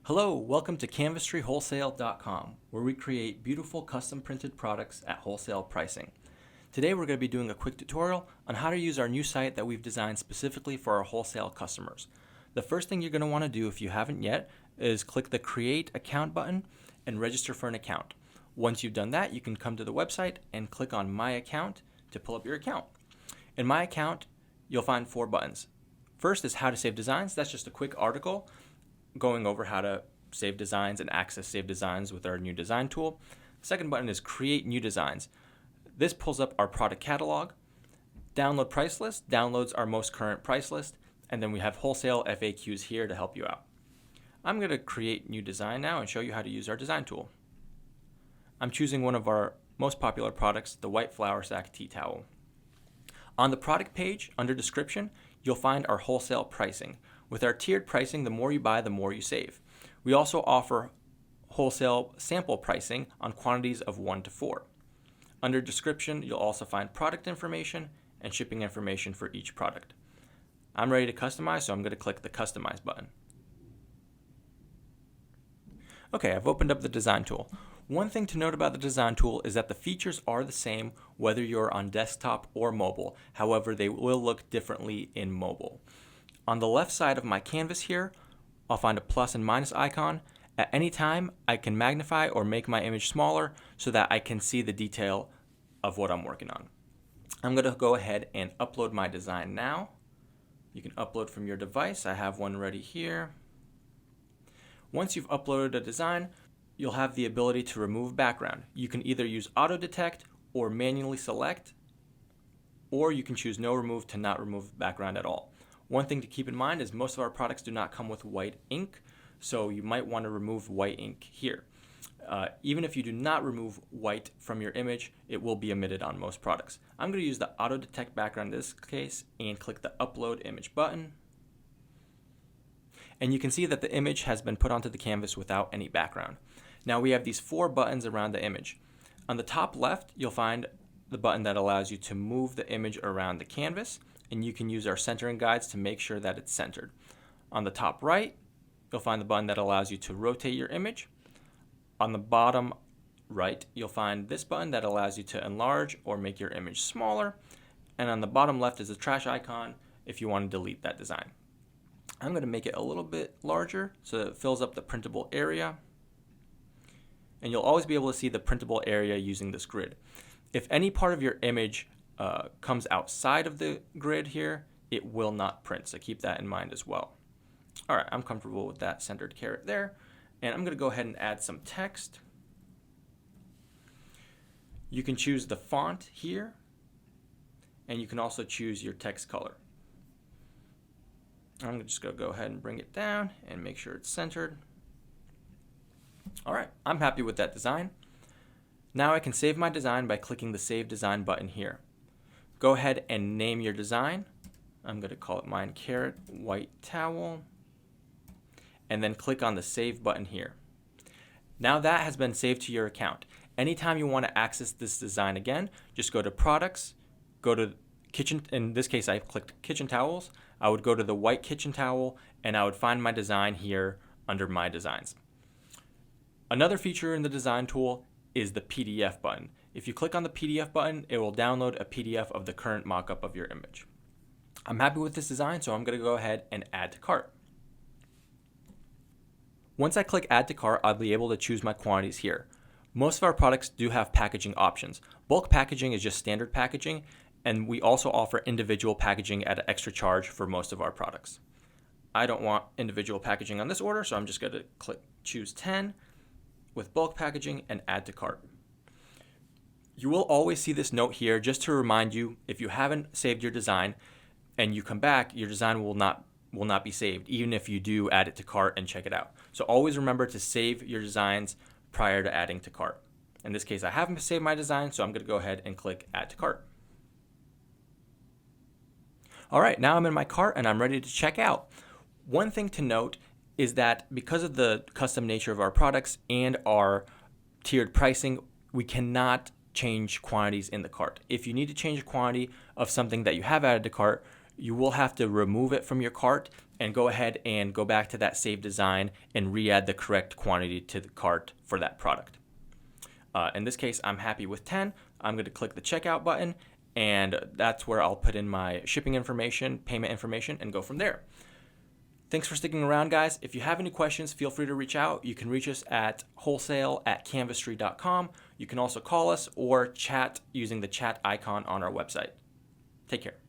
Hello, welcome to CanvastryWholesale.com, where we create beautiful custom printed products at wholesale pricing. Today we're going to be doing a quick tutorial on how to use our new site that we've designed specifically for our wholesale customers. The first thing you're going to want to do, if you haven't yet, is click the Create Account button and register for an account. Once you've done that, you can come to the website and click on My Account to pull up your account. In My Account, you'll find 4 buttons. First is How to Save Designs. That's just a quick article going over how to save designs and access saved designs with our new design tool. The second button is Create New Designs. This pulls up our product catalog. Download Price List downloads our most current price list, and then we have wholesale FAQs here to help you out. I'm going to create new design now and show you how to use our design tool. I'm choosing one of our most popular products, the white flour sack tea towel. On the product page, under description, you'll find our wholesale pricing. With our tiered pricing, the more you buy, the more you save. We also offer wholesale sample pricing on quantities of 1 to 4. Under description, you'll also find product information and shipping information for each product. I'm ready to customize, so I'm going to click the Customize button. Okay, I've opened up the design tool. One thing to note about the design tool is that the features are the same whether you're on desktop or mobile. However, they will look differently in mobile. On the left side of my canvas here, I'll find a plus and minus icon. At any time, I can magnify or make my image smaller so that I can see the detail of what I'm working on. I'm going to go ahead and upload my design now. You can upload from your device. I have one ready here. Once you've uploaded a design, you'll have the ability to remove background. You can either use auto detect or manually select, or you can choose no remove to not remove background at all. One thing to keep in mind is most of our products do not come with white ink, so you might want to remove white ink here. Even if you do not remove white from your image, it will be omitted on most products. I'm going to use the auto detect background in this case and click the upload image button. And you can see that the image has been put onto the canvas without any background. Now we have these 4 buttons around the image. On the top left, you'll find the button that allows you to move the image around the canvas, and you can use our centering guides to make sure that it's centered. On the top right, you'll find the button that allows you to rotate your image. On the bottom right, you'll find this button that allows you to enlarge or make your image smaller. And on the bottom left is a trash icon if you want to delete that design. I'm going to make it a little bit larger so that it fills up the printable area. And you'll always be able to see the printable area using this grid. If any part of your image comes outside of the grid here, it will not print, so keep that in mind as well. All right, I'm comfortable with that centered caret there, and I'm going to go ahead and add some text. You can choose the font here, and you can also choose your text color. I'm just going to go ahead and bring it down and make sure it's centered. All right, I'm happy with that design. Now I can save my design by clicking the Save Design button here. Go ahead and name your design. I'm going to call it mine Carrot White Towel. And then click on the Save button here. Now that has been saved to your account. Anytime you want to access this design again, just go to Products, go to Kitchen. In this case, I clicked Kitchen Towels. I would go to the white kitchen towel, and I would find my design here under My Designs. Another feature in the design tool is the PDF button. If you click on the PDF button, it will download a PDF of the current mock-up of your image. I'm happy with this design, so I'm going to go ahead and add to cart. Once I click add to cart, I'll be able to choose my quantities here. Most of our products do have packaging options. Bulk packaging is just standard packaging, and we also offer individual packaging at an extra charge for most of our products. I don't want individual packaging on this order, so I'm just going to choose 10 with bulk packaging and add to cart. You will always see this note here just to remind you, if you haven't saved your design and you come back, your design will not be saved, even if you do add it to cart and check it out. So always remember to save your designs prior to adding to cart. In this case, I haven't saved my design, so I'm going to go ahead and click add to cart. All right, now I'm in my cart and I'm ready to check out. One thing to note is that because of the custom nature of our products and our tiered pricing, we cannot change quantities in the cart. If you need to change a quantity of something that you have added to cart, you will have to remove it from your cart and go ahead and go back to that saved design and re-add the correct quantity to the cart for that product. In this case, I'm happy with 10. I'm going to click the checkout button, and that's where I'll put in my shipping information, payment information, and go from there. Thanks for sticking around, guys. If you have any questions, feel free to reach out. You can reach us at wholesale@canvastry.com. You can also call us or chat using the chat icon on our website. Take care.